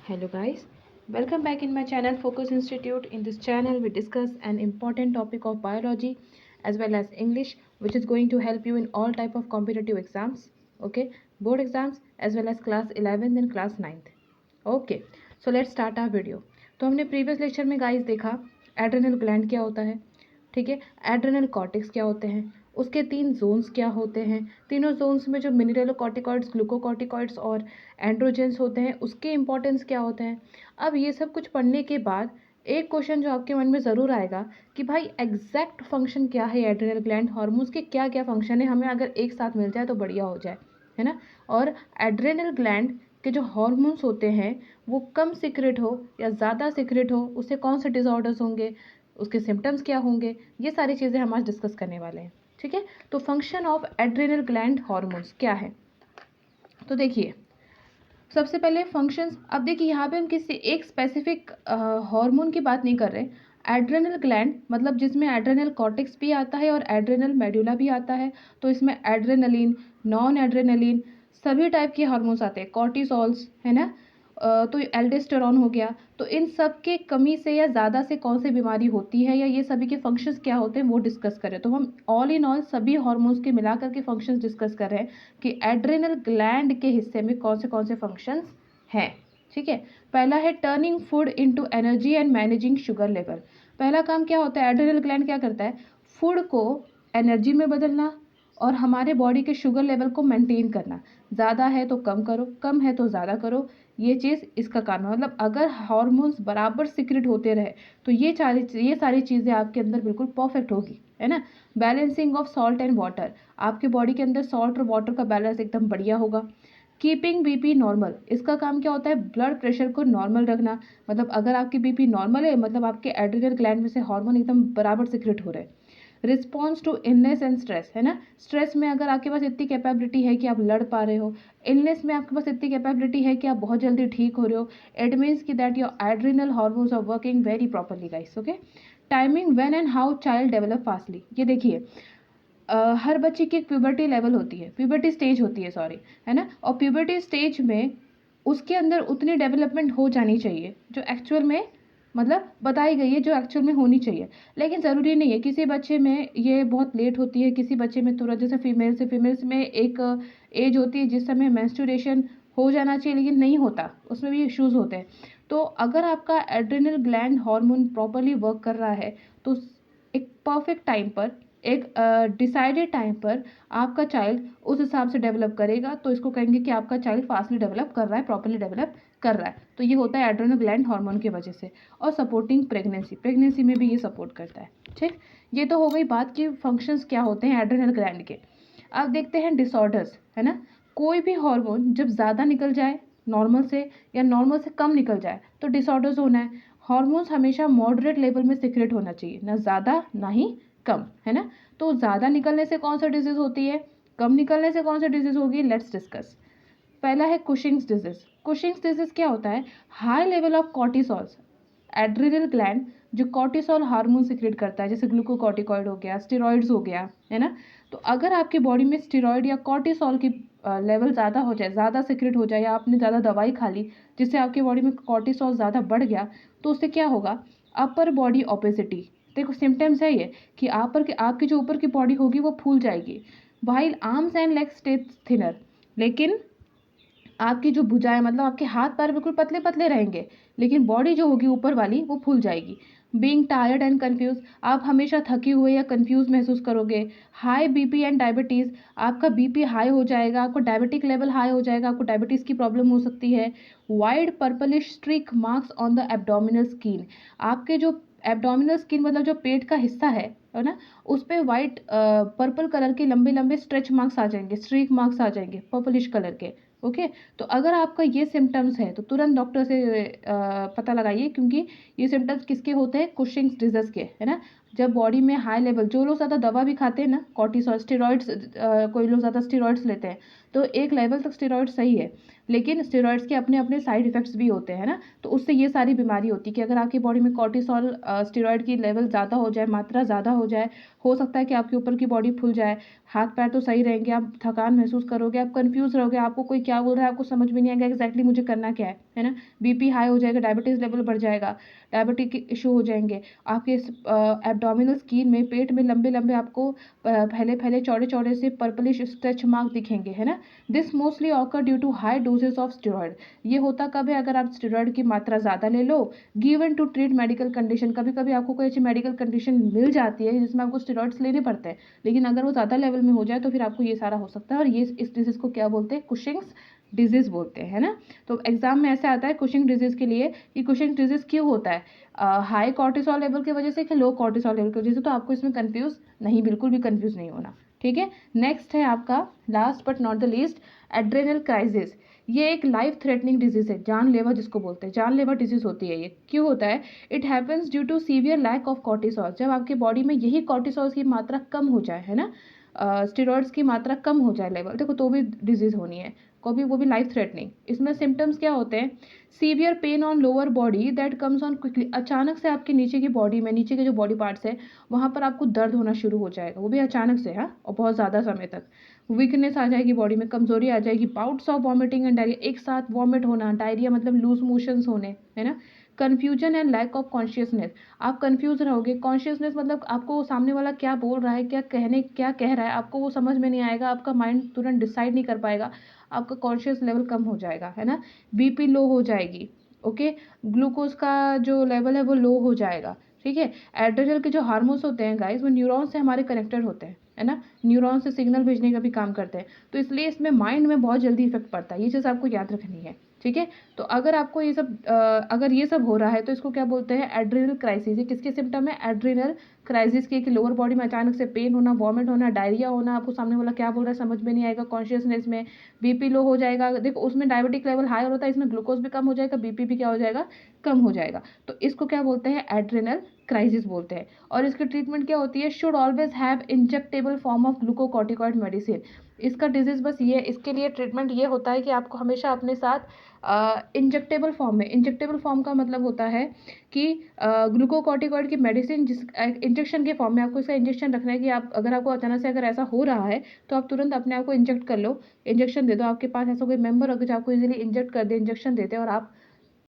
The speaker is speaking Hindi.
Hello guys, welcome back in my channel Focus Institute. In this channel we discuss an important topic of biology as well as English, which is going to help you in all type of competitive exams, okay, board exams as well as class 11th and class 9th. Okay, so let's start our video. तो हमने प्रीवियस लेक्चर में गाइस देखा एड्रेनल ग्लैंड क्या होता है, ठीक है, एड्रेनल कॉर्टेक्स क्या होते हैं, उसके 3 जोन्स क्या होते हैं, तीनों जोन्स में जो मिनरलोकॉर्टिकॉइड्स, ग्लूकोकॉर्टिकॉइड्स और एंड्रोजेंस होते हैं उसके इंपॉर्टेंस क्या होते हैं। अब ये सब कुछ पढ़ने के बाद एक क्वेश्चन जो आपके मन में ज़रूर आएगा कि भाई एग्जैक्ट फंक्शन क्या है एड्रेनल ग्लैंड हार्मोन्स के, क्या क्या फंक्शन है, हमें अगर एक साथ मिल जाए तो बढ़िया हो जाए, है ना। और एड्रेनल ग्लैंड के जो हार्मोन्स होते हैं वो कम सीक्रेट हो या ज़्यादा सीक्रेट हो, उससे कौन से डिसऑर्डर्स होंगे, उसके सिम्टम्स क्या होंगे, ये सारी चीज़ें हम आज डिस्कस करने वाले हैं, ठीक है। तो function of adrenal gland hormones क्या है, तो देखिए सबसे पहले फंक्शंस। अब देखिए यहाँ पे हम किसी एक स्पेसिफिक हार्मोन की बात नहीं कर रहे। एड्रेनल ग्लैंड मतलब जिसमें एड्रेनल कॉर्टेक्स भी आता है और एड्रेनल मेडुला भी आता है, तो इसमें एड्रेनलिन, नॉन एड्रेनलिन सभी टाइप के हार्मोन्स आते हैं, कॉर्टिसोल्स, है ना। तो एल्डोस्टेरॉन हो गया। तो इन सब के कमी से या ज़्यादा से कौन सी बीमारी होती है या ये सभी के फंक्शंस क्या होते हैं वो डिस्कस करें। तो हम ऑल इन ऑल सभी हार्मोन्स के मिलाकर के फंक्शंस डिस्कस कर रहे हैं कि एड्रेनल ग्लैंड के हिस्से में कौन से फंक्शंस हैं, ठीक है। पहला है turning food into energy and managing sugar level. पहला काम क्या होता है, एड्रेनल ग्लैंड क्या करता है, फूड को एनर्जी में बदलना और हमारे बॉडी के शुगर लेवल को मेंटेन करना। ज़्यादा है तो कम करो, कम है तो ज़्यादा करो, ये चीज़ इसका काम है। मतलब अगर हार्मोन्स बराबर सीक्रेट होते रहे तो ये सारी चीज़ें आपके अंदर बिल्कुल परफेक्ट होगी, है ना। Balancing of salt and water, आपके बॉडी के अंदर सॉल्ट और वाटर का बैलेंस एकदम बढ़िया होगा। कीपिंग बीपी नॉर्मल, इसका काम क्या होता है, ब्लड प्रेशर को नॉर्मल रखना। मतलब अगर आपकी बीपी नॉर्मल है मतलब आपके एड्रेनल ग्लैंड में से हार्मोन एकदम बराबर सीक्रेट हो रहे हैं। Response to illness and stress, है ना। स्ट्रेस में अगर आपके पास इतनी कैपेबिलिटी है कि आप लड़ पा रहे हो, इलनेस में आपके पास इतनी कैपेबिलिटी है कि आप बहुत जल्दी ठीक हो रहे हो, इट मीन्स कि that your adrenal hormones are working very properly guys, okay. Timing when and how child develop fastly, ये देखिए हर बच्चे की एक प्यूबर्टी लेवल होती है, प्यूबर्टी स्टेज होती है, सॉरी, है ना। और प्यूबर्टी स्टेज में उसके अंदर उतनी डेवलपमेंट हो जानी चाहिए जो एक्चुअल में मतलब बताई गई है, जो एक्चुअल में होनी चाहिए। लेकिन ज़रूरी नहीं है, किसी बच्चे में ये बहुत लेट होती है, किसी बच्चे में तुरंत, जैसे फीमेल्स में एक एज होती है जिस समय मेंस्ट्रुएशन हो जाना चाहिए लेकिन नहीं होता, उसमें भी इश्यूज़ होते हैं। तो अगर आपका adrenal gland hormone properly work कर रहा है तो एक परफेक्ट टाइम पर, एक डिसाइडेड टाइम पर आपका चाइल्ड उस हिसाब से डेवलप करेगा, तो इसको कहेंगे कि आपका चाइल्ड फास्टली डेवलप कर रहा है, प्रॉपरली डेवलप कर रहा है। तो ये होता है एड्रेनल ग्लैंड हार्मोन की वजह से। और सपोर्टिंग प्रेगनेंसी में भी ये सपोर्ट करता है, ठीक। ये तो हो गई बात कि फंक्शंस क्या होते हैं एड्रेनल ग्लैंड के। अब देखते हैं डिसऑर्डर्स, है ना। कोई भी हार्मोन जब ज़्यादा निकल जाए नॉर्मल से या नॉर्मल से कम निकल जाए तो डिसऑर्डर्स होना है। हार्मोन्स हमेशा मॉडरेट लेवल में सीक्रेट होना चाहिए, ना ज़्यादा ना ही कम, है ना। तो ज़्यादा निकलने से कौन सा डिजीज़ होती है, कम निकलने से कौन सा डिजीज़ होगी, लेट्स डिस्कस। पहला है कुशिंग्स डिजीज़। कुशिंग्स डिजीज़ क्या होता है, high level of कॉर्टिसोल्स। Adrenal gland जो कॉर्टिसोल हार्मोन सिक्रेट करता है, जैसे ग्लूकोकॉर्टिकॉइड हो गया, स्टेरॉइड्स हो गया, है ना। तो अगर आपकी बॉडी में स्टेरॉइड या कॉर्टिसोल की लेवल ज़्यादा हो जाए, ज़्यादा सिक्रेट हो जाए, या आपने ज़्यादा दवाई खा ली जिससे आपकी बॉडी में कॉर्टिसोल ज़्यादा बढ़ गया, तो उससे क्या होगा, अपर बॉडी ओपेसिटी। देखो सिम्टम्स है ये कि आपकी जो ऊपर की बॉडी होगी वो फूल जाएगी, while arms and legs stay thinner. लेकिन आपकी जो भुजाएं मतलब आपके हाथ पैर बिल्कुल पतले पतले रहेंगे, लेकिन बॉडी जो होगी ऊपर वाली वो फूल जाएगी। बीइंग टायर्ड एंड कंफ्यूज, आप हमेशा थके हुए या कंफ्यूज महसूस करोगे। हाई बीपी एंड डायबिटीज़, आपका बीपी हाई हो जाएगा, आपको डायबिटिक लेवल हाई हो जाएगा, आपको डायबिटीज़ की प्रॉब्लम हो सकती है। Wide purplish streak marks on the abdominal skin, आपके जो एब्डोमिनल स्किन मतलब जो पेट का हिस्सा है ना, उस पर वाइट पर्पल कलर के लंबे लंबे स्ट्रेच मार्क्स आ जाएंगे, स्ट्रीक मार्क्स आ जाएंगे पर्पलिश कलर के, ओके। तो अगर आपका ये सिम्टम्स है तो तुरंत डॉक्टर से पता लगाइए, क्योंकि ये सिम्टम्स किसके होते हैं, कुशिंग्स डिजीज के, है ना। जब बॉडी में हाई लेवल, जो लोग ज़्यादा दवा भी खाते हैं ना, कॉर्टिसोल स्टेरॉइड्स, कोई लोग ज़्यादा स्टेरॉइड्स लेते हैं, तो एक लेवल तक स्टेरॉइड सही है, लेकिन स्टेरॉइड्स के अपने अपने साइड इफ़ेक्ट्स भी होते हैं ना, तो उससे ये सारी बीमारी होती है कि अगर आपकी बॉडी में कॉर्टिसोल स्टेरॉइड की लेवल ज़्यादा हो जाए, मात्रा ज़्यादा हो जाए, हो सकता है कि आपके ऊपर की बॉडी फूल जाए, हाथ पैर तो सही रहेंगे, आप थकान महसूस करोगे, आप कंफ्यूज रहोगे, आपको कोई क्या बोल रहा है आपको समझ में नहीं आएगा एग्जैक्टली मुझे करना क्या है ना। बीपी हाई हो जाएगा, डायबिटीज़ लेवल बढ़ जाएगा, डायबिटिक के इशू हो जाएंगे, आपके एब्डोमिनल स्किन में, पेट में लंबे लंबे आपको फैले फैले चौड़े चौड़े से पर्पलिश स्ट्रेच मार्क दिखेंगे, है ना। This mostly occur due to high doses of steroid. ये होता कब है, अगर आप स्टेरॉयड की मात्रा ज़्यादा ले लो, given to treat medical condition. कभी कभी आपको कोई अच्छी मेडिकल कंडीशन मिल जाती है जिसमें आपको स्टेरॉयड्स लेने पड़ते हैं, लेकिन अगर वो ज़्यादा लेवल में हो जाए तो फिर आपको ये सारा हो सकता है, और ये इस डिजीज़ को क्या बोलते हैं, कुशिंग्स डिजीज़ बोलते हैं, है ना। तो एग्जाम में ऐसे आता है कुशिंग डिजीज़ के लिए कि कुशिंग डिजीज़ क्यों होता है, हाई कॉर्टिसोल लेवल की वजह से कि लो कॉर्टिसोल लेवल की वजह से। तो आपको इसमें कंफ्यूज नहीं, बिल्कुल भी कंफ्यूज नहीं होना, ठीक है। नेक्स्ट है आपका last but not the least, adrenal crisis. ये एक लाइफ थ्रेटनिंग डिजीज है, जानलेवा जिसको बोलते हैं, जानलेवा डिजीज होती है। ये क्यों होता है, it happens due to severe lack of cortisol. जब आपकी बॉडी में यही कॉर्टिसोल की मात्रा कम हो जाए, है ना, स्टेरॉइड्स की मात्रा कम हो जाए लेवल, देखो तो भी डिजीज होनी है, कभी वो भी लाइफ थ्रेटनिंग। इसमें सिम्टम्स क्या होते हैं, severe pain on lower body that comes on quickly. अचानक से आपके नीचे की बॉडी में, नीचे के जो बॉडी पार्ट्स है वहाँ पर आपको दर्द होना शुरू हो जाएगा, वो भी अचानक से, हाँ, और बहुत ज़्यादा समय तक। वीकनेस आ जाएगी, बॉडी में कमजोरी आ जाएगी, bouts of vomiting and diarrhoea, एक साथ वॉमिट होना, डायरिया मतलब लूज मोशंस होने, है ना। Confusion and lack of consciousness, आप कन्फ्यूज रहोगे, कॉन्शियसनेस मतलब आपको सामने वाला क्या बोल रहा है, क्या कह रहा है, आपको वो समझ में नहीं आएगा, आपका माइंड तुरंत डिसाइड नहीं कर पाएगा, आपका कॉन्शियस लेवल कम हो जाएगा, है ना। बीपी लो हो जाएगी, ओके, ग्लूकोज का जो लेवल है वो लो हो जाएगा, ठीक है। एड्रेनल के जो हार्मोन्स होते हैं गाइस, वो न्यूरॉन से हमारे कनेक्टेड होते हैं, है ना, न्यूरॉन से सिग्नल भेजने का भी काम करते हैं, तो इसलिए इसमें माइंड में बहुत जल्दी इफेक्ट पड़ता है, ये चीज़ आपको याद रखनी है, ठीक है। तो अगर आपको ये सब अगर ये सब हो रहा है तो इसको क्या बोलते हैं, एड्रेनल क्राइसिस। ये किसके सिम्टम है, एड्रेनल क्राइसिस के, कि लोअर बॉडी में अचानक से पेन होना, वॉमिट होना, डायरिया होना, आपको सामने वाला क्या बोल रहा है समझ में नहीं आएगा, कॉन्शियसनेस में, बीपी लो हो जाएगा, देखो उसमें डायबिटिक लेवल हाई होता है, इसमें ग्लूकोज भी कम हो जाएगा, बीपी भी क्या हो जाएगा, कम हो जाएगा। तो इसको क्या बोलते हैं, एड्रेनल क्राइसिस बोलते हैं। और इसकी ट्रीटमेंट क्या होती है, should always have injectable form of glucocorticoid medicine. इसका डिजीज बस ये, इसके लिए ट्रीटमेंट ये होता है कि आपको हमेशा अपने साथ इंजेक्टेबल फॉर्म में, इंजेक्टेबल फॉर्म का मतलब होता है कि ग्लूकोकॉर्टिकॉइड की मेडिसिन जिस इंजेक्शन के फॉर्म में आपको इसका इंजेक्शन रखना है, कि आप अगर आपको अचानक से अगर ऐसा हो रहा है तो आप तुरंत अपने आप को इंजेक्ट कर लो, इंजेक्शन दे दो, आपके पास ऐसा कोई मेंबर होगा जो आपको इजीली इंजेक्ट कर दे, इंजेक्शन देते हैं और आप